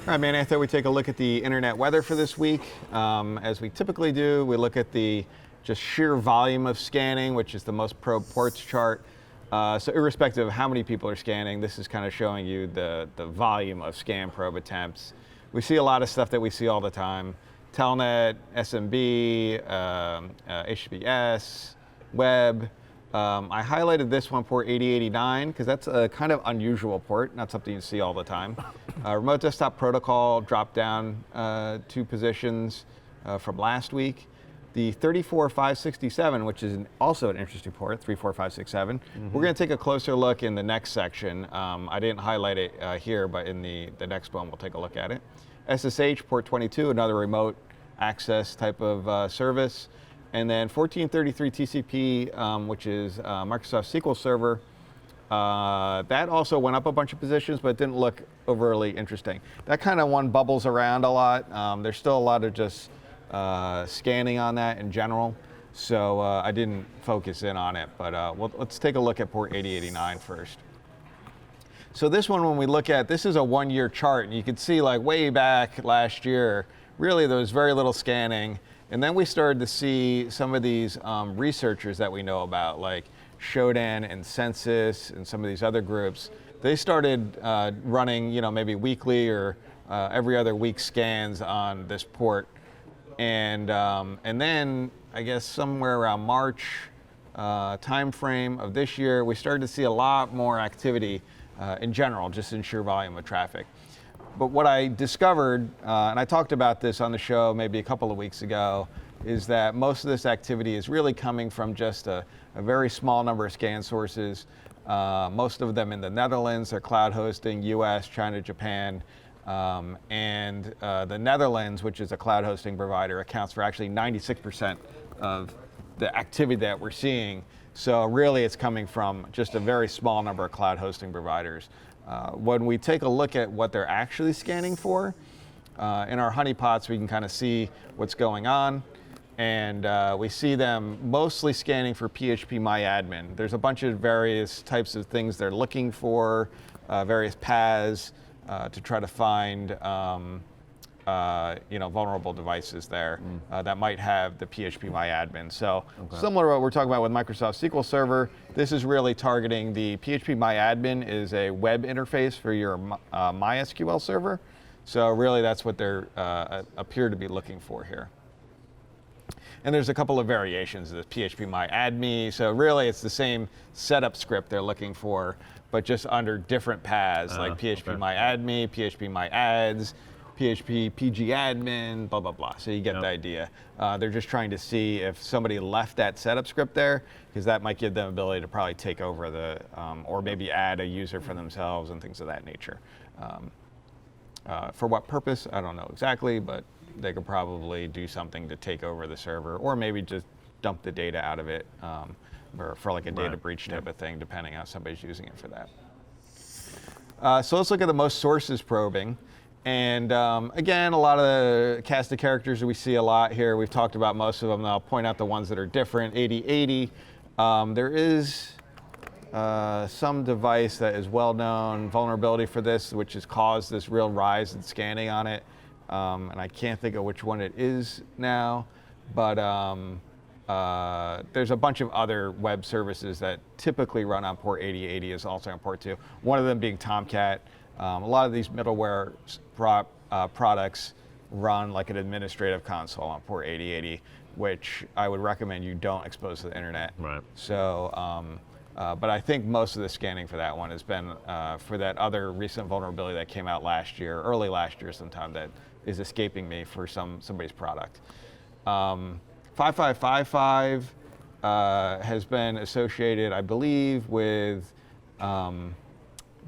All right, Manny, I thought we'd take a look at the internet weather for this week. As we typically do, we look at the just sheer volume of scanning, which is the most probe ports chart. So irrespective of how many people are scanning, this is kind of showing you the volume of scan probe attempts. We see a lot of stuff that we see all the time. Telnet, SMB, HTTPS, web. I highlighted this one, port 8089, because that's a kind of unusual port, not something you see all the time. Remote desktop protocol dropped down 2 positions from last week. The 34567, which is also an interesting port, 34567. We're going to take a closer look in the next section. I didn't highlight it here, but in the next one we'll take a look at it. SSH, port 22, another remote access type of service. And then 1433 TCP, which is Microsoft SQL Server. That also went up a bunch of positions, but it didn't look overly interesting. That kind of one bubbles around a lot. There's still a lot of just scanning on that in general, so I didn't focus in on it. But let's take a look at port 8089 first. So this one, when we look at, this is a 1-year chart, and you can see like way back last year, really there was very little scanning. And then we started to see some of these researchers that we know about, like Shodan and Census and some of these other groups. They started running, maybe weekly or every other week scans on this port. And then I guess somewhere around March time frame of this year, we started to see a lot more activity in general, just in sheer volume of traffic. But what I discovered, and I talked about this on the show maybe a couple of weeks ago, is that most of this activity is really coming from just a very small number of scan sources. Most of them in the Netherlands, they're cloud hosting, US, China, Japan. And the Netherlands, which is a cloud hosting provider, accounts for actually 96% of the activity that we're seeing. So really it's coming from just a very small number of cloud hosting providers. When we take a look at what they're actually scanning for, in our honeypots, we can kind of see what's going on. And we see them mostly scanning for phpMyAdmin. There's a bunch of various types of things they're looking for, various paths to try to find vulnerable devices there that might have the phpMyAdmin. So similar to what we're talking about with Microsoft SQL Server, this is really targeting the phpMyAdmin is a web interface for your MySQL server. So really that's what they appear to be looking for here. And there's a couple of variations of this phpMyAdmin. So really it's the same setup script they're looking for, but just under different paths like phpMyAdmin, phpMyAds, PHP pgadmin, blah, blah, blah. So you get the idea. They're just trying to see if somebody left that setup script there, because that might give them ability to probably take over the, or maybe add a user for themselves and things of that nature. For what purpose, I don't know exactly, but they could probably do something to take over the server, or maybe just dump the data out of it or for like a data breach type of thing, depending on how somebody's using it for that. So let's look at the most sources probing. And again, a lot of the cast of characters that we see a lot here. We've talked about most of them. I'll point out the ones that are different. 8080. There is some device that is well-known vulnerability for this, which has caused this real rise in scanning on it. And I can't think of which one it is now. But there's a bunch of other web services that typically run on port 8080 is also on port 2. One of them being Tomcat. A lot of these middleware products run like an administrative console on port 8080, which I would recommend you don't expose to the internet. Right. So, but I think most of the scanning for that one has been for that other recent vulnerability that came out last year, early last year sometime, that is escaping me for somebody's product. 5555 has been associated, I believe, with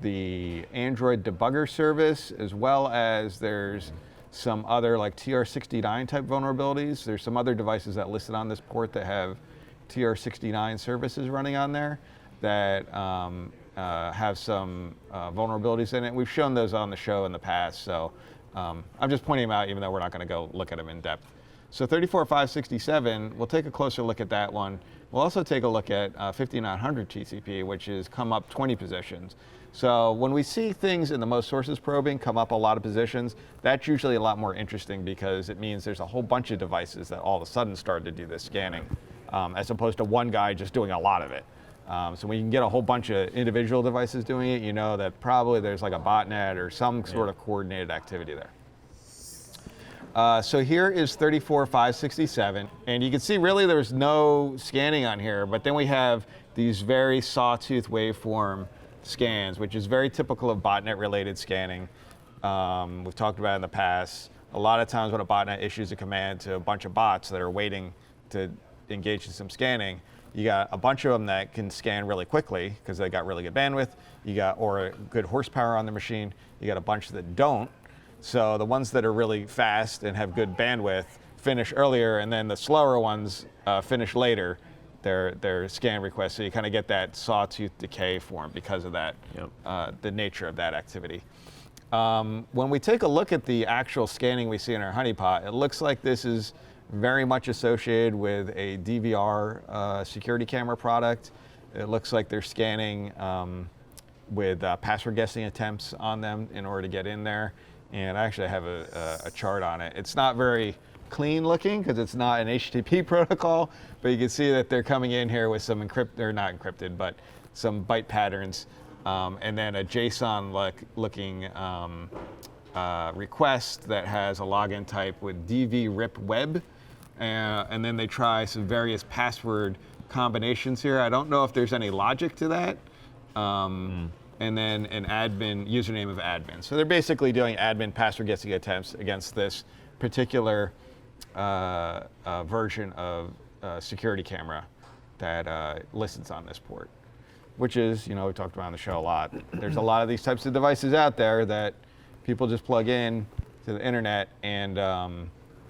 the Android debugger service, as well as there's some other like TR69 type vulnerabilities. There's some other devices that listed on this port that have TR69 services running on there that have some vulnerabilities in it. We've shown those on the show in the past, so I'm just pointing them out even though we're not going to go look at them in depth. So 34567, we'll take a closer look at that one. We'll also take a look at 5900 TCP, which has come up 20 positions. So when we see things in the most sources probing come up a lot of positions, that's usually a lot more interesting because it means there's a whole bunch of devices that all of a sudden started to do this scanning, as opposed to one guy just doing a lot of it. So when you can get a whole bunch of individual devices doing it, you know that probably there's like a botnet or some sort of coordinated activity there. So here is 34567, and you can see really there's no scanning on here, but then we have these very sawtooth waveform scans, which is very typical of botnet-related scanning. We've talked about it in the past. A lot of times when a botnet issues a command to a bunch of bots that are waiting to engage in some scanning, you got a bunch of them that can scan really quickly because they got really good bandwidth, or good horsepower on the machine. You got a bunch that don't. So the ones that are really fast and have good bandwidth finish earlier, and then the slower ones finish later their scan requests. So you kind of get that sawtooth decay form because of that, the nature of that activity. When we take a look at the actual scanning we see in our honeypot, it looks like this is very much associated with a DVR security camera product. It looks like they're scanning with password guessing attempts on them in order to get in there. And I actually have a chart on it. It's not very clean looking because it's not an HTTP protocol, but you can see that they're coming in here with some they're not encrypted, but some byte patterns, and then a JSON looking request that has a login type with dvripweb, and then they try some various password combinations here. I don't know if there's any logic to that. And then an admin, username of admin. So they're basically doing admin password guessing attempts against this particular version of security camera that listens on this port, which is, we talked about on the show a lot. There's a lot of these types of devices out there that people just plug in to the internet and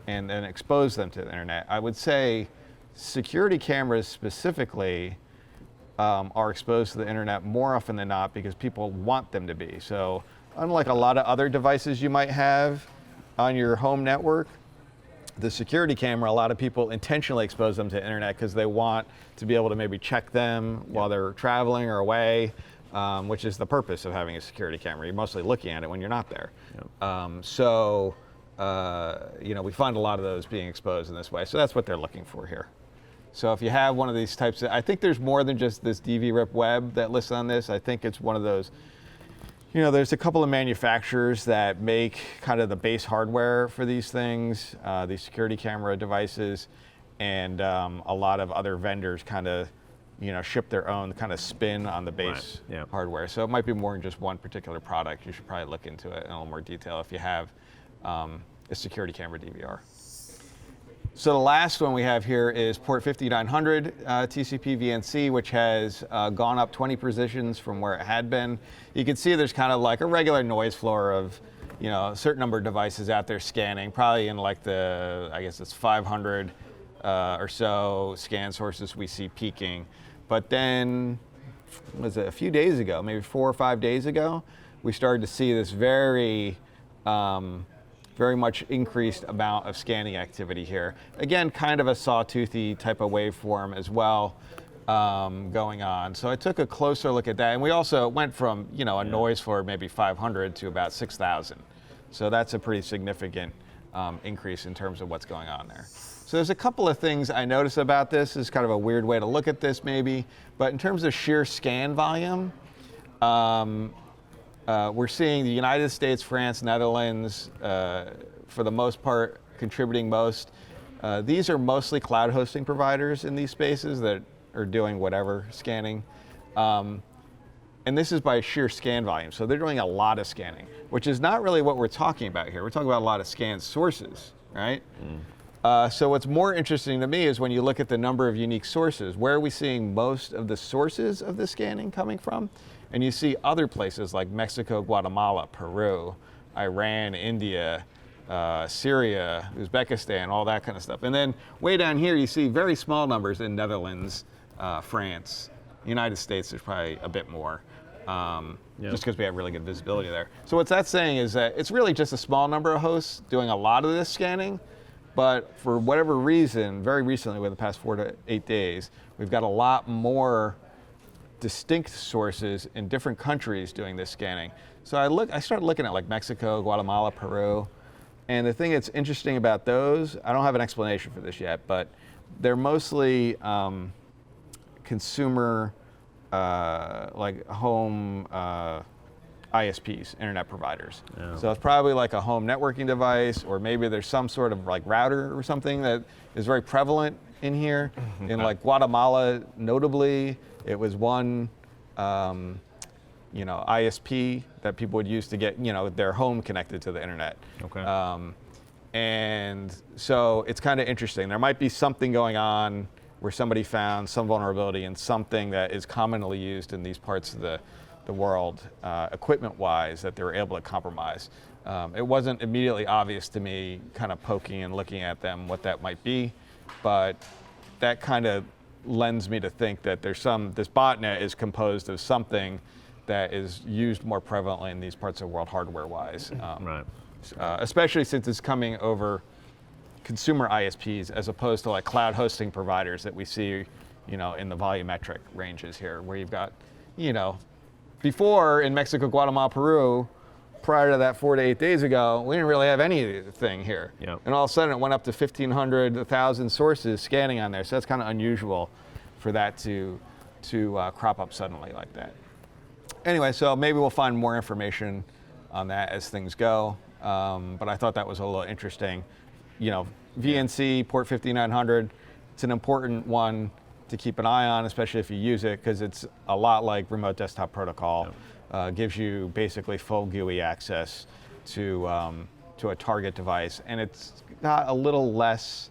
then expose them to the internet. I would say security cameras specifically are exposed to the internet more often than not because people want them to be. So unlike a lot of other devices you might have on your home network, the security camera, a lot of people intentionally expose them to the internet because they want to be able to maybe check them while they're traveling or away, which is the purpose of having a security camera. You're mostly looking at it when you're not there. We find a lot of those being exposed in this way. So that's what they're looking for here. So if you have one of these types I think there's more than just this dvripweb that lists on this. I think it's one of those, there's a couple of manufacturers that make kind of the base hardware for these things, these security camera devices, and a lot of other vendors kind of, ship their own kind of spin on the base hardware. So it might be more than just one particular product. You should probably look into it in a little more detail if you have a security camera DVR. So the last one we have here is port 5900 TCP VNC, which has gone up 20 positions from where it had been. You can see there's kind of like a regular noise floor of, a certain number of devices out there scanning, probably in like I guess it's 500 or so scan sources we see peaking. But then, was it a few days ago, maybe 4 or 5 days ago, we started to see this very much increased amount of scanning activity here. Again, kind of a sawtoothy type of waveform as well going on. So I took a closer look at that, and we also went from a noise floor maybe 500 to about 6,000. So that's a pretty significant increase in terms of what's going on there. So there's a couple of things I noticed about this. This is kind of a weird way to look at this maybe, but in terms of sheer scan volume, we're seeing the United States, France, Netherlands, for the most part, contributing most. These are mostly cloud hosting providers in these spaces that are doing whatever scanning. And this is by sheer scan volume. So they're doing a lot of scanning, which is not really what we're talking about here. We're talking about a lot of scan sources, right? So what's more interesting to me is when you look at the number of unique sources, where are we seeing most of the sources of the scanning coming from? And you see other places like Mexico, Guatemala, Peru, Iran, India, Syria, Uzbekistan, all that kind of stuff. And then way down here, you see very small numbers in Netherlands, France, United States, there's probably a bit more, just because we have really good visibility there. So what that's saying is that it's really just a small number of hosts doing a lot of this scanning, But for whatever reason, very recently, within the past 4 to 8 days, we've got a lot more distinct sources in different countries doing this scanning. So I started looking at like Mexico, Guatemala, Peru, and the thing that's interesting about those, I don't have an explanation for this yet, but they're mostly consumer, like home ISPs, internet providers. Yeah. So it's probably like a home networking device, or maybe there's some sort of like router or something that is very prevalent in here. In like Guatemala, notably, it was one ISP that people would use to get their home connected to the internet. Okay. And so it's kind of interesting. There might be something going on where somebody found some vulnerability in something that is commonly used in these parts of the world, equipment-wise, that they were able to compromise. It wasn't immediately obvious to me, kind of poking and looking at them, what that might be, but that kind of lends me to think that this botnet is composed of something that is used more prevalently in these parts of the world, hardware-wise. Right. Especially since it's coming over consumer ISPs as opposed to like cloud hosting providers that we see, in the volumetric ranges here, where you've got, before in Mexico, Guatemala, Peru, prior to that 4 to 8 days ago, we didn't really have anything here. Yep. And all of a sudden it went up to 1,500, 1,000 sources scanning on there. So that's kind of unusual for that to crop up suddenly like that. Anyway, so maybe we'll find more information on that as things go. But I thought that was a little interesting. VNC, port 5900, it's an important one to keep an eye on, especially if you use it, because it's a lot like remote desktop protocol. Gives you basically full GUI access to a target device, and it's got a little less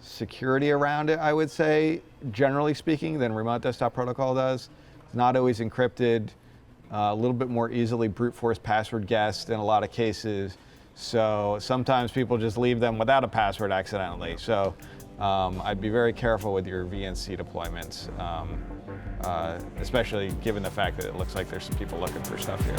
security around it, I would say, generally speaking, than remote desktop protocol does. It's not always encrypted, a little bit more easily brute force password guessed in a lot of cases. So sometimes people just leave them without a password accidentally. So I'd be very careful with your VNC deployments, especially given the fact that it looks like there's some people looking for stuff here.